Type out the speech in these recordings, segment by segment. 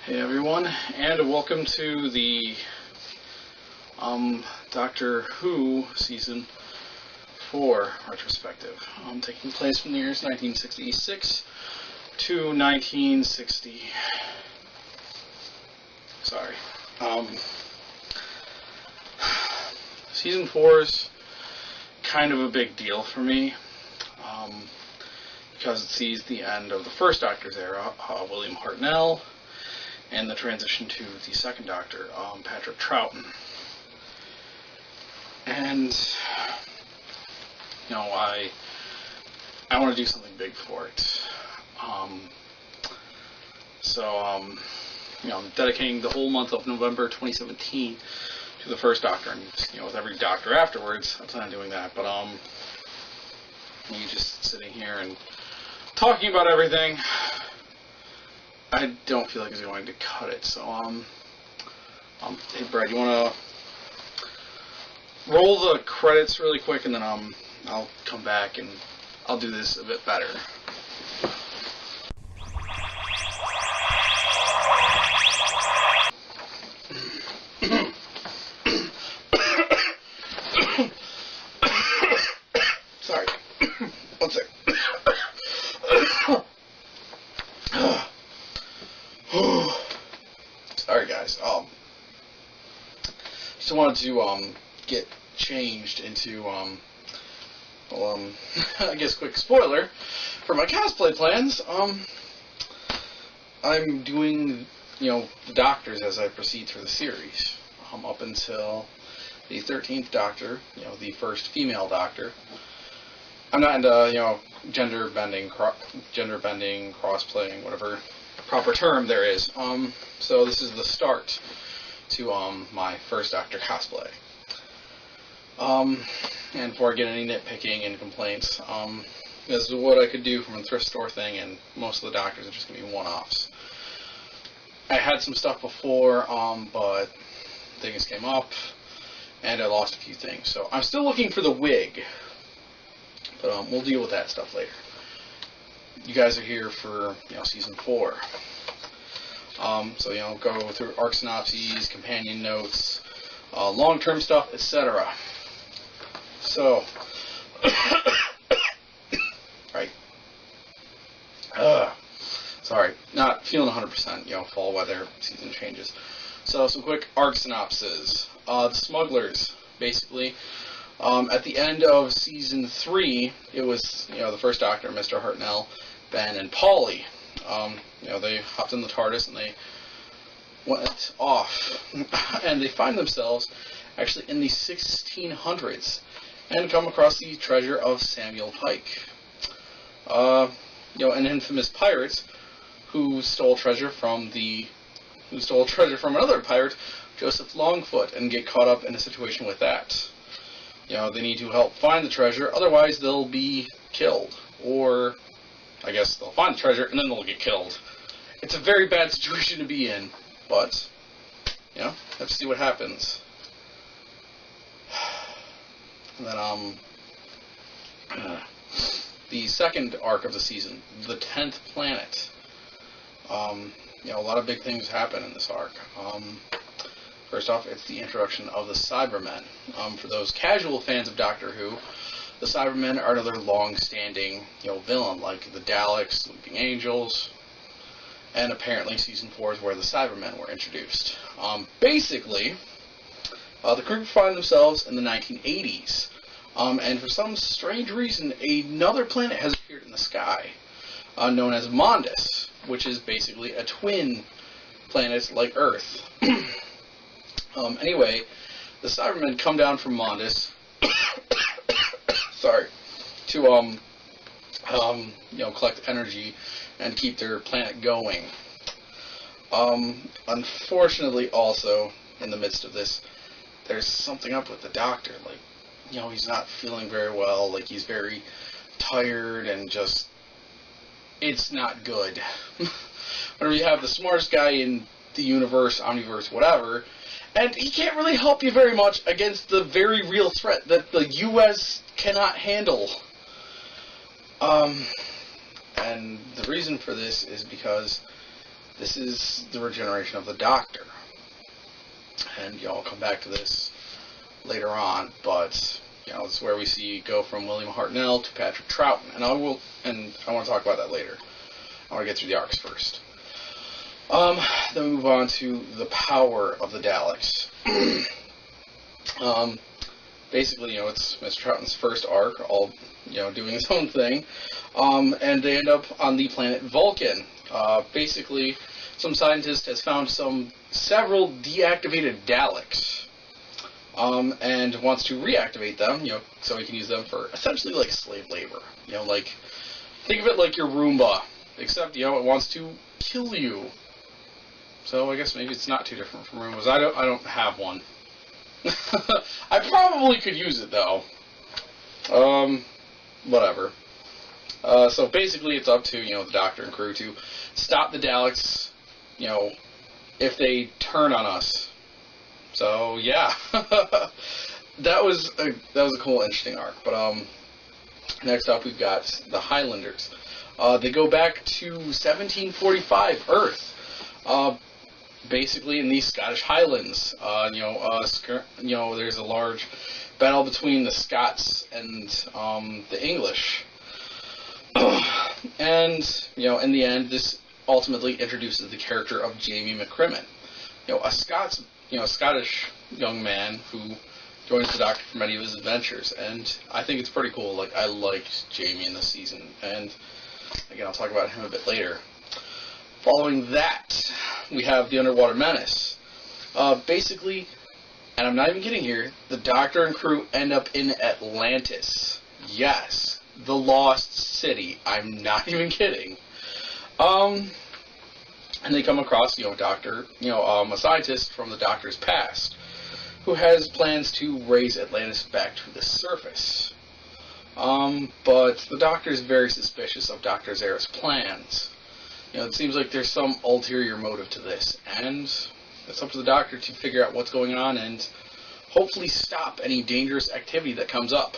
Hey everyone, and welcome to the Doctor Who Season 4 retrospective, taking place from the years 1966 to 1960. Sorry. Season 4 is kind of a big deal for me, because it sees the end of the first Doctor's era, William Hartnell, and the transition to the second Doctor, Patrick Troughton. And, you know, I want to do something big for it. You know, I'm dedicating the whole month of November 2017 to the first Doctor, and, you know, with every Doctor afterwards, I plan on doing that, but, me just sitting here and talking about everything, I don't feel like it's going to cut it, so, hey Brad, you want to roll the credits really quick, and then, I'll come back and I'll do this a bit better. Sorry. One sec. Sorry guys, just wanted to, get changed into, I guess quick spoiler for my cosplay plans. I'm doing, you know, the Doctors as I proceed through the series, up until the 13th Doctor, you know, the first female Doctor. I'm not into, you know, gender bending, crossplaying, whatever proper term there is. So this is the start to my first Doctor cosplay. And before I get any nitpicking and complaints, this is what I could do from a thrift store thing, and most of the Doctors are just going to be one-offs. I had some stuff before, but things came up, and I lost a few things. So I'm still looking for the wig, but we'll deal with that stuff later. You guys are here for, you know, Season 4. So, you know, go through arc synopses, companion notes, long-term stuff, etc. So, right. Sorry, not feeling 100%, you know, fall weather, season changes. So, some quick arc synopses. The Smugglers, basically. At the end of Season 3, it was, you know, the first Doctor, Mr. Hartnell, Ben, and Polly. You know, they hopped in the TARDIS and they went off. And they find themselves actually in the 1600s and come across the treasure of Samuel Pike. You know, an infamous pirate who stole treasure from another pirate, Joseph Longfoot, and get caught up in a situation with that. You know, they need to help find the treasure, otherwise they'll be killed. Or, I guess they'll find the treasure and then they'll get killed. It's a very bad situation to be in, but, you know, have to see what happens. And then, the second arc of the season, the 10th Planet. You know, a lot of big things happen in this arc. First off, it's the introduction of the Cybermen. For those casual fans of Doctor Who, the Cybermen are another long-standing, you know, villain, like the Daleks, Sleeping Angels, and apparently Season 4 is where the Cybermen were introduced. Basically, the crew find themselves in the 1980s, and for some strange reason, another planet has appeared in the sky, known as Mondus, which is basically a twin planet like Earth. Anyway, the Cybermen come down from Mondus, sorry, to, you know, collect energy and keep their planet going. Unfortunately, also, in the midst of this, there's something up with the Doctor. Like, you know, he's not feeling very well, like, he's very tired, and just, it's not good. Whenever you have the smartest guy in the universe, omniverse, whatever, and he can't really help you very much against the very real threat that the U.S. cannot handle. And the reason for this is because this is the regeneration of the Doctor. And, I'll come back to this later on, but, it's where we see go from William Hartnell to Patrick Troughton, and I want to talk about that later. I want to get through the arcs first. Then we move on to the power of the Daleks. Basically, it's Mr. Troughton's first arc, all, doing his own thing, and they end up on the planet Vulcan. Basically, some scientist has found several deactivated Daleks, and wants to reactivate them, so he can use them for essentially like slave labor. Think of it like your Roomba, except, it wants to kill you. So I guess maybe it's not too different from Roombas. I don't have one. I probably could use it though. Whatever. So basically, it's up to the Doctor and crew to stop the Daleks. If they turn on us. So yeah, that was a cool, interesting arc. But next up we've got the Highlanders. They go back to 1745 Earth. Basically in the Scottish Highlands. There's a large battle between the Scots and the English. And, in the end, this ultimately introduces the character of Jamie McCrimmon. A Scottish young man who joins the Doctor for many of his adventures. And I think it's pretty cool. I liked Jamie in this season. And, again, I'll talk about him a bit later. Following that, we have the Underwater Menace. Basically, and I'm not even kidding here, the Doctor and crew end up in Atlantis. Yes, the Lost City. I'm not even kidding. And they come across, Doctor, a scientist from the Doctor's past, who has plans to raise Atlantis back to the surface. But the Doctor is very suspicious of Dr. Zara's plans. It seems like there's some ulterior motive to this, and it's up to the Doctor to figure out what's going on and hopefully stop any dangerous activity that comes up.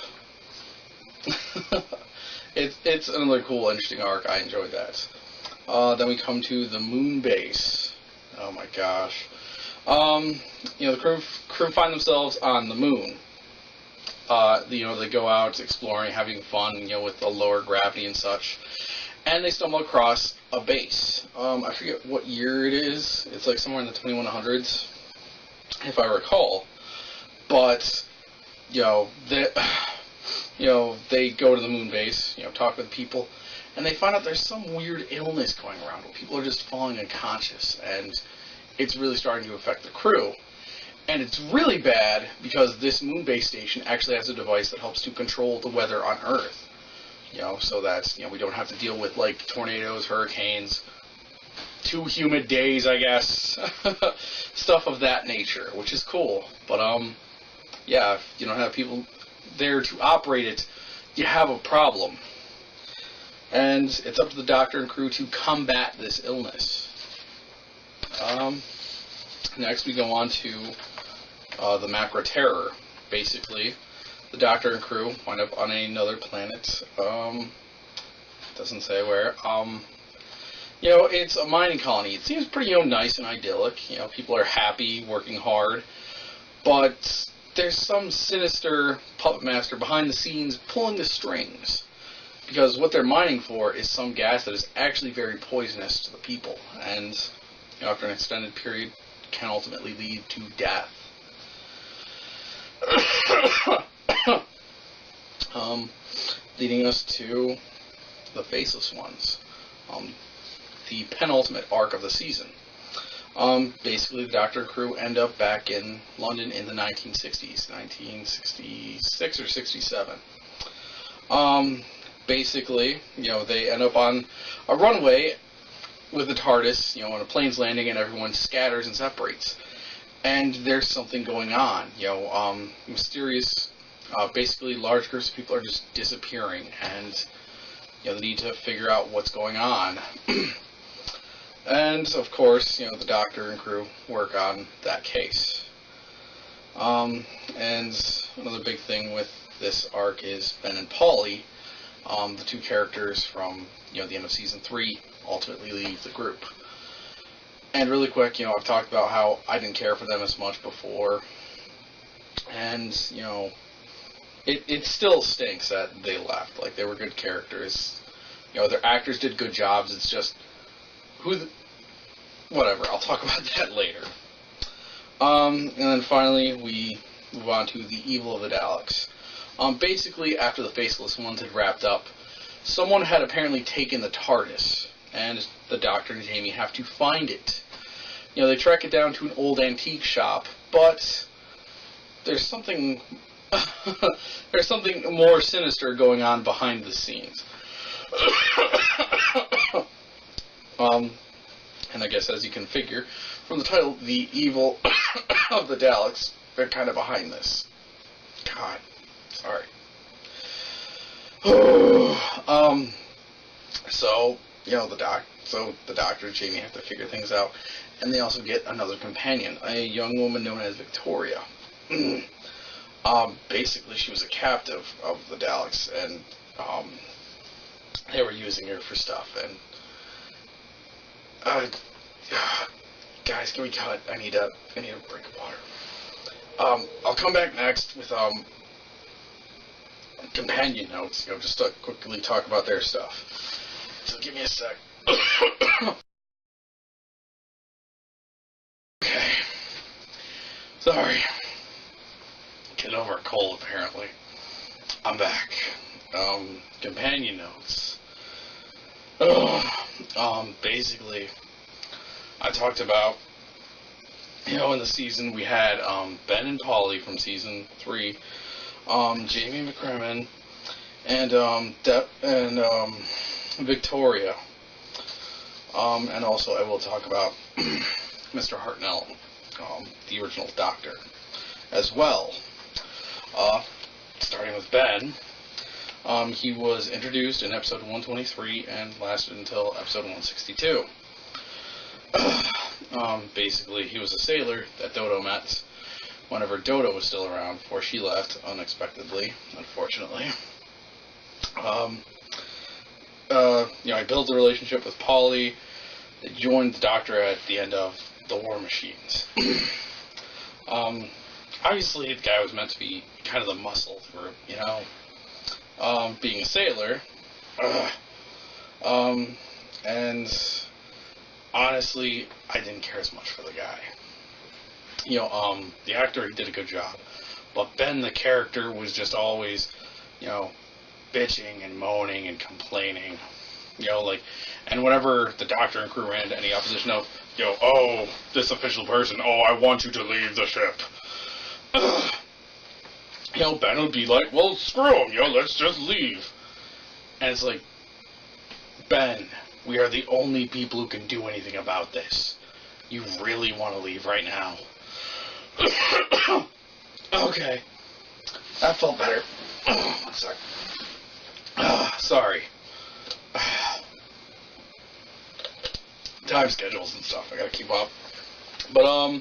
It's another cool, interesting arc. I enjoyed that. Then we come to the moon base. Oh my gosh. The crew find themselves on the moon. They go out exploring, having fun, with the lower gravity and such. And they stumble across a base. I forget what year it is. It's like somewhere in the 2100s, if I recall. But, they go to the moon base, talk with people, and they find out there's some weird illness going around where people are just falling unconscious, and it's really starting to affect the crew. And it's really bad because this moon base station actually has a device that helps to control the weather on Earth. So that, we don't have to deal with, tornadoes, hurricanes, too humid days, I guess. Stuff of that nature, which is cool. But, if you don't have people there to operate it, you have a problem. And it's up to the Doctor and crew to combat this illness. Next, we go on to the Macra Terror. Basically, the Doctor and crew wind up on another planet. Doesn't say where. It's a mining colony. It seems pretty, nice and idyllic. People are happy, working hard. But there's some sinister puppet master behind the scenes pulling the strings. Because what they're mining for is some gas that is actually very poisonous to the people. And, after an extended period, can ultimately lead to death. Leading us to the Faceless Ones, the penultimate arc of the season. Basically, the Doctor and crew end up back in London in the 1960s, 1966 or 67. Basically, they end up on a runway with the TARDIS, on a plane's landing, and everyone scatters and separates. And there's something going on, mysterious, basically large groups of people are just disappearing, and, they need to figure out what's going on. And, of course, the Doctor and crew work on that case. And another big thing with this arc is Ben and Polly, the two characters from, the end of Season 3, ultimately leave the group. And really quick, I've talked about how I didn't care for them as much before. And, it still stinks that they left. Like, they were good characters. Their actors did good jobs. It's just, whatever, I'll talk about that later. And then finally, we move on to the evil of the Daleks. Basically, after the Faceless Ones had wrapped up, someone had apparently taken the TARDIS, and the Doctor and Jamie have to find it. They track it down to an old antique shop, but there's something more sinister going on behind the scenes. And I guess, as you can figure from the title, the evil of the Daleks, they're kind of behind this. God, sorry. So the Doctor and Jamie have to figure things out, and they also get another companion, a young woman known as Victoria. Basically, she was a captive of the Daleks, and they were using her for stuff. And guys, can we cut? I need a drink of water. I'll come back next with companion notes. Just to quickly talk about their stuff. So give me a sec. Okay. Sorry. Getting over a cold, apparently. I'm back. Companion notes. Basically, I talked about, in the season we had Ben and Polly from season 3, Jamie McCrimmon, and Victoria. And also I will talk about Mr. Hartnell, the original Doctor, as well. Starting with Ben, he was introduced in episode 123 and lasted until episode 162. Basically, he was a sailor that Dodo met whenever Dodo was still around before she left unexpectedly, unfortunately. I built a relationship with Polly. They joined the Doctor at the end of The War Machines. Obviously, the guy was meant to be kind of the muscle for, being a sailor. And honestly, I didn't care as much for the guy. The actor, he did a good job. But Ben, the character, was just always, bitching and moaning and complaining. And whenever the Doctor and crew ran into any opposition of, this official person, I want you to leave the ship. Ben would be like, well, screw him, let's just leave. And it's like, Ben, we are the only people who can do anything about this. You really want to leave right now? Okay. That felt better. One sec. Sorry. Time schedules and stuff, I gotta keep up. But,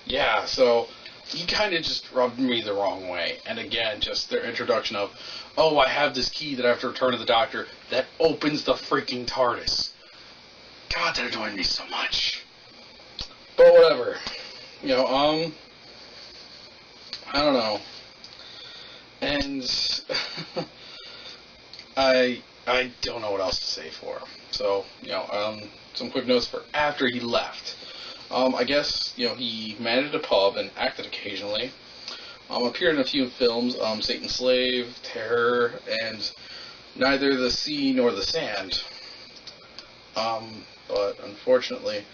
yeah, so he kind of just rubbed me the wrong way. And again, just their introduction of, I have this key that I have to return to the Doctor that opens the freaking TARDIS. God, that annoyed me so much. But whatever. I don't know. And I don't know what else to say for him. So, some quick notes for after he left. I guess, he managed a pub and acted occasionally. Appeared in a few films, Satan's Slave, Terror, and Neither the Sea Nor the Sand. But unfortunately,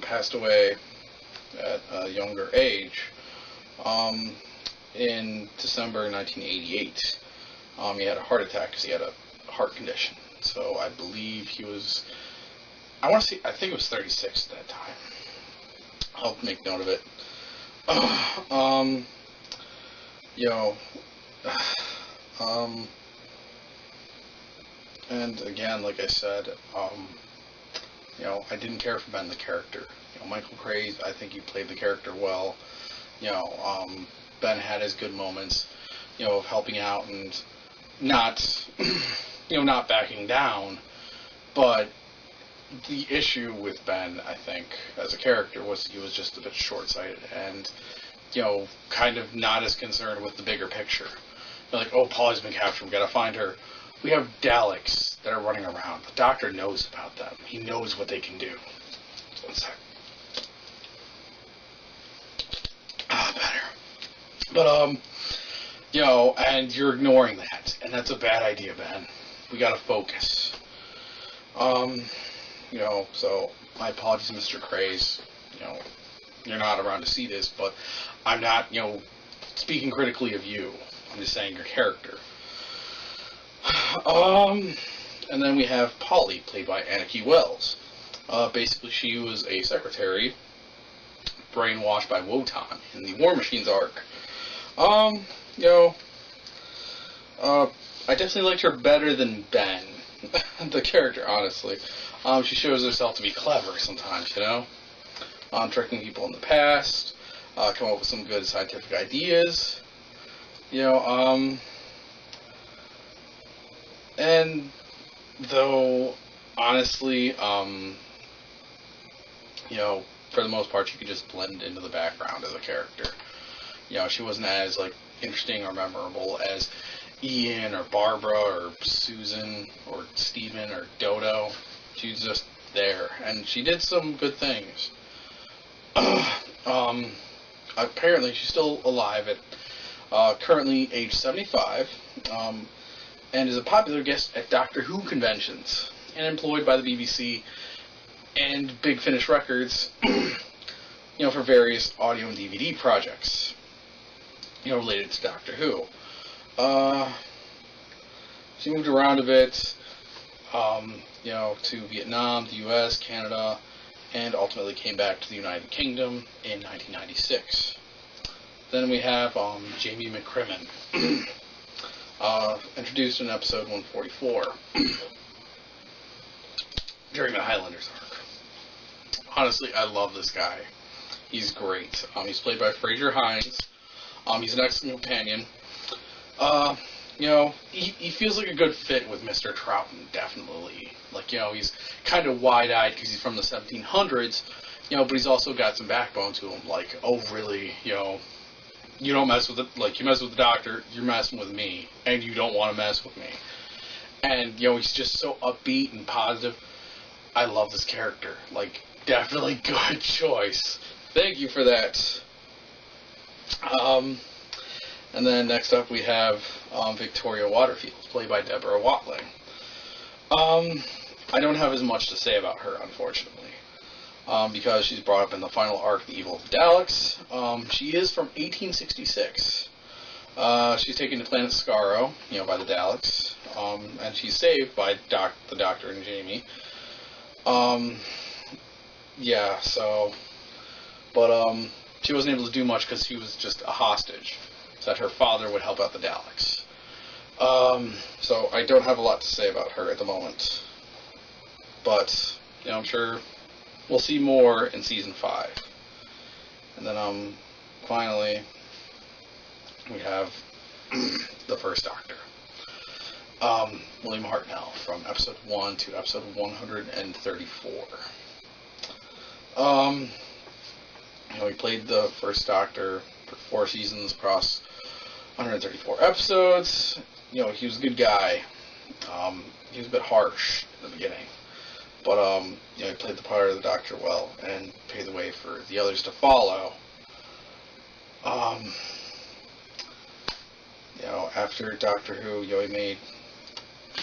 passed away at a younger age, in December 1988. He had a heart attack because he had a heart condition. So I believe he was, I think it was 36 at that time. I'll make note of it. And again, like I said, I didn't care for Ben the character. Michael Craze, I think he played the character well. Ben had his good moments, of helping out and not, not backing down, but, the issue with Ben, I think, as a character, was he was just a bit short-sighted and, kind of not as concerned with the bigger picture. Like, oh, Polly's been captured, we gotta find her. We have Daleks that are running around. The Doctor knows about them. He knows what they can do. One sec. Better. But, and you're ignoring that. And that's a bad idea, Ben. We gotta focus. So my apologies, Mr. Craze. You're not around to see this, but I'm not, speaking critically of you. I'm just saying your character. And then we have Polly, played by Anarchy Wells. Basically, she was a secretary brainwashed by Wotan in the War Machines arc. I definitely liked her better than Ben, the character, honestly. She shows herself to be clever sometimes, tricking people in the past, come up with some good scientific ideas, and though, honestly, for the most part, she could just blend into the background as a character. She wasn't as, interesting or memorable as Ian or Barbara or Susan or Stephen or Dodo. She was just there, and she did some good things. Apparently, she's still alive at currently age 75, and is a popular guest at Doctor Who conventions, and employed by the BBC and Big Finish Records, for various audio and DVD projects, related to Doctor Who. She moved around a bit, to Vietnam, the US, Canada, and ultimately came back to the United Kingdom in 1996. Then we have Jamie McCrimmon, introduced in episode 144 during the Highlanders arc. Honestly, I love this guy. He's great. He's played by Fraser Hines. He's an excellent companion. He feels like a good fit with Mr. Troughton, definitely. He's kind of wide-eyed because he's from the 1700s, but he's also got some backbone to him. Oh, really, you don't mess with it. You mess with the Doctor, you're messing with me, and you don't want to mess with me. And, he's just so upbeat and positive. I love this character. Definitely good choice. Thank you for that. And then next up we have Victoria Waterfield, played by Deborah Watling. I don't have as much to say about her, unfortunately, because she's brought up in the final arc, The Evil of the Daleks. She is from 1866. She's taken to planet Skaro, by the Daleks, and she's saved by the Doctor and Jamie. She wasn't able to do much because she was just a hostage, so that her father would help out the Daleks. So I don't have a lot to say about her at the moment. But, I'm sure we'll see more in Season 5. And then, finally, we have the First Doctor. William Hartnell, from Episode 1 to Episode 134. He played the First Doctor for 4 seasons across 134 episodes. He was a good guy. He was a bit harsh in the beginning. But, he played the part of the Doctor well and paved the way for the others to follow. After Doctor Who, he made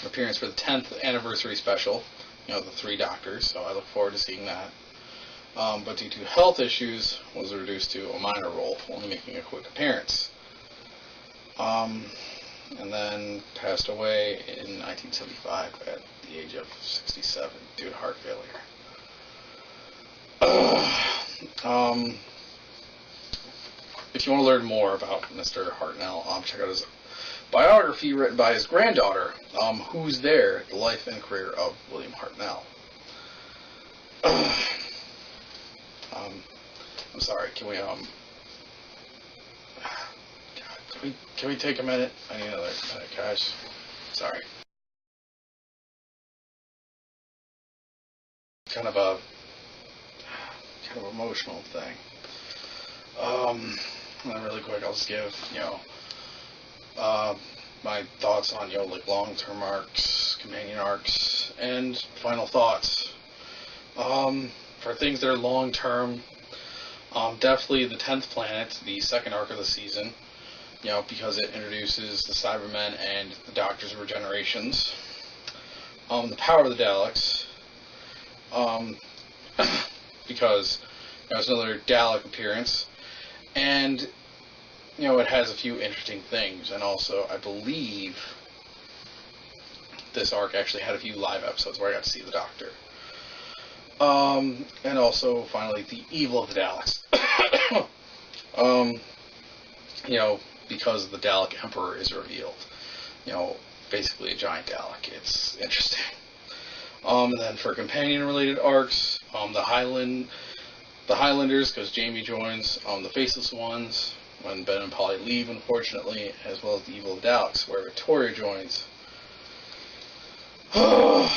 an appearance for the 10th anniversary special, the 3 Doctors, so I look forward to seeing that. But due to health issues, was reduced to a minor role, only making a quick appearance. And then passed away in 1975 at the age of 67 due to heart failure. If you want to learn more about Mr. Hartnell, check out his biography written by his granddaughter, Who's There? The Life and Career of William Hartnell. I'm sorry, can we take a minute? I need another minute, guys. Sorry. kind of a emotional thing. And then really quick, I'll just give, my thoughts on, like long-term arcs, companion arcs, and final thoughts. For things that are long-term, definitely the 10th Planet, the second arc of the season, because it introduces the Cybermen and the Doctor's regenerations. The Power of the Daleks, because it's another Dalek appearance, and it has a few interesting things, and also I believe this arc actually had a few live episodes where I got to see the Doctor. And also finally the Evil of the Daleks. Because the Dalek Emperor is revealed. Basically a giant Dalek. It's interesting. And then for companion-related arcs, the Highlanders, because Jamie joins, the Faceless Ones, when Ben and Polly leave, unfortunately, as well as the Evil of the Daleks, where Victoria joins. And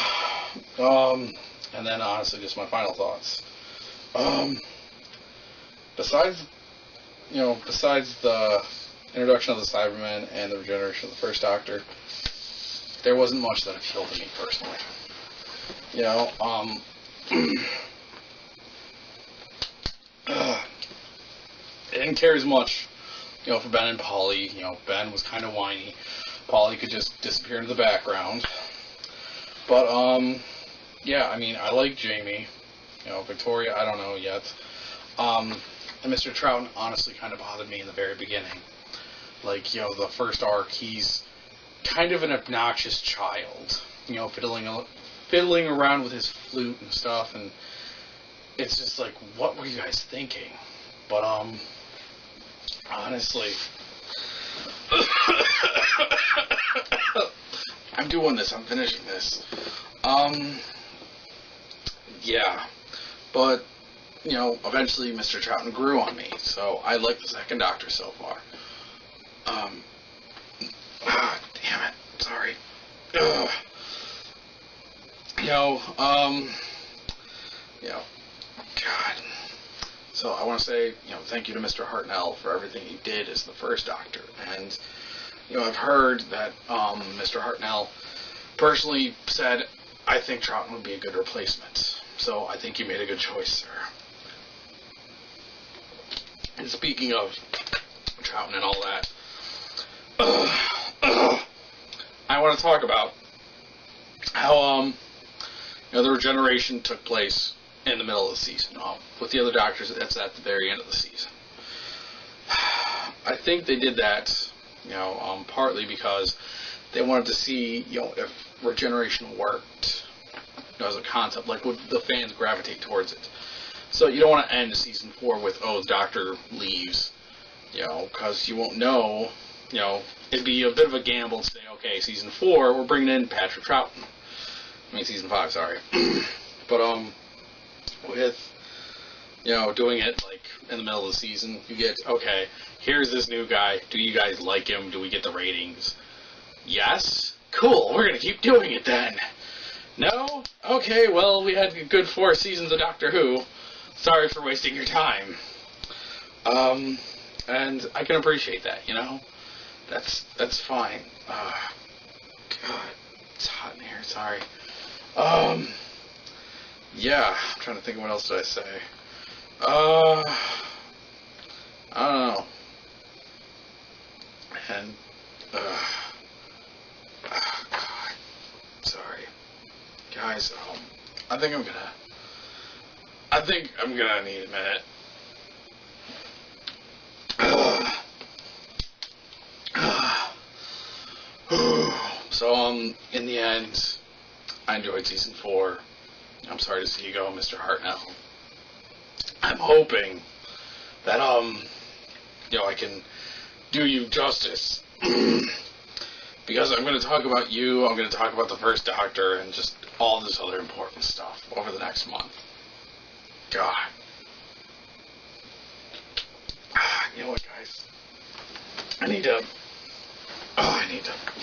then, honestly, just my final thoughts. Besides the introduction of the Cybermen and the regeneration of the first Doctor, there wasn't much that appealed to me personally. I didn't care as much, for Ben and Polly. Ben was kind of whiny. Polly could just disappear into the background. But, yeah, I mean, I like Jamie. Victoria, I don't know yet. And Mr. Troughton honestly kind of bothered me in the very beginning. Like, the first arc, he's kind of an obnoxious child. Fiddling around with his flute and stuff, and it's just like, what were you guys thinking? But, honestly, I'm doing this, I'm finishing this. Yeah, but, eventually Mr. Troughton grew on me, so I like the second Doctor so far. Damn it, sorry. God. So I want to say, thank you to Mr. Hartnell for everything he did as the first Doctor, and, I've heard that, Mr. Hartnell personally said, I think Troughton would be a good replacement. So I think you made a good choice, sir. And speaking of Troughton and all that, I want to talk about how the regeneration took place in the middle of the season. With the other Doctors, it's at the very end of the season. I think they did that, partly because they wanted to see, if regeneration worked, as a concept, like would the fans gravitate towards it. So you don't want to end season 4 with, the Doctor leaves, because you won't know, it'd be a bit of a gamble to say, okay, season 4, we're bringing in Patrick Troughton. I mean, season 5, sorry. But, with, doing it, like, in the middle of the season, you get, okay, here's this new guy, do you guys like him, do we get the ratings? Yes? Cool, we're gonna keep doing it then. No? Okay, well, we had a good 4 seasons of Doctor Who. Sorry for wasting your time. And I can appreciate that, That's fine. God, it's hot in here, sorry. Yeah, I'm trying to think of what else did I say. I don't know. And, God, sorry. Guys, I think I'm gonna need a minute. So, in the end, I enjoyed season 4. I'm sorry to see you go, Mr. Hartnell. I'm hoping that, I can do you justice. Because I'm going to talk about you, I'm going to talk about the first Doctor, and just all this other important stuff over the next month. God. You know what, guys? I need to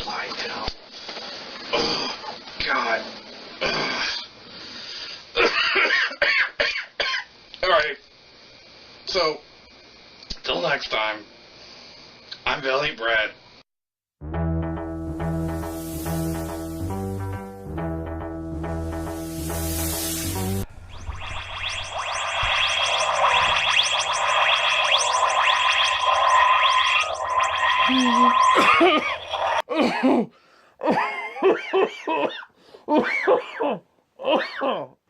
lie down. Oh, God. So, till next time, I'm Valiant Brad.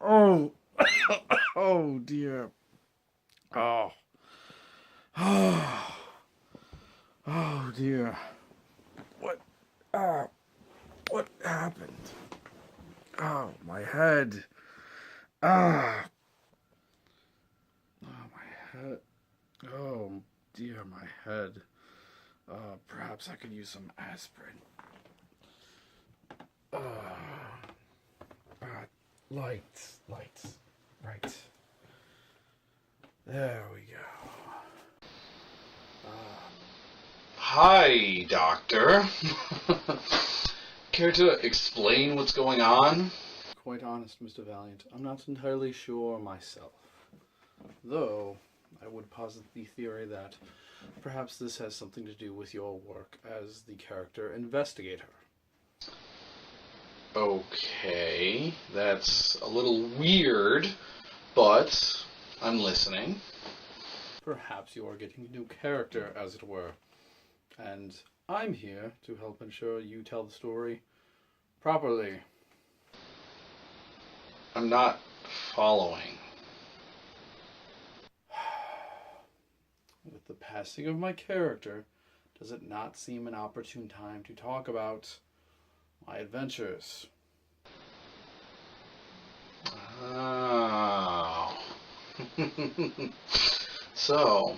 Oh, oh dear. Oh. Oh dear. What happened? Oh, my head. Ah. Oh, my head. Oh dear, my head. Perhaps I could use some aspirin. Lights. Right. There we go. Hi, Doctor. Care to explain what's going on? Quite honest, Mr. Valiant, I'm not entirely sure myself. Though, I would posit the theory that perhaps this has something to do with your work as the character investigator. Okay, that's a little weird, but I'm listening. Perhaps you are getting a new character, as it were, and I'm here to help ensure you tell the story properly. I'm not following. With the passing of my character, does it not seem an opportune time to talk about my adventures? Oh. So,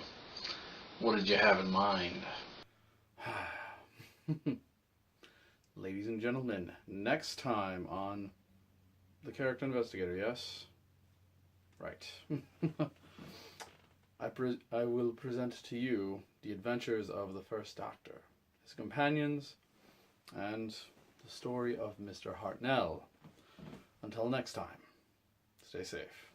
what did you have in mind? Ladies and gentlemen, next time on The Character Investigator, yes? Right. I will present to you the adventures of the First Doctor, his companions, and the story of Mr. Hartnell. Until next time, stay safe.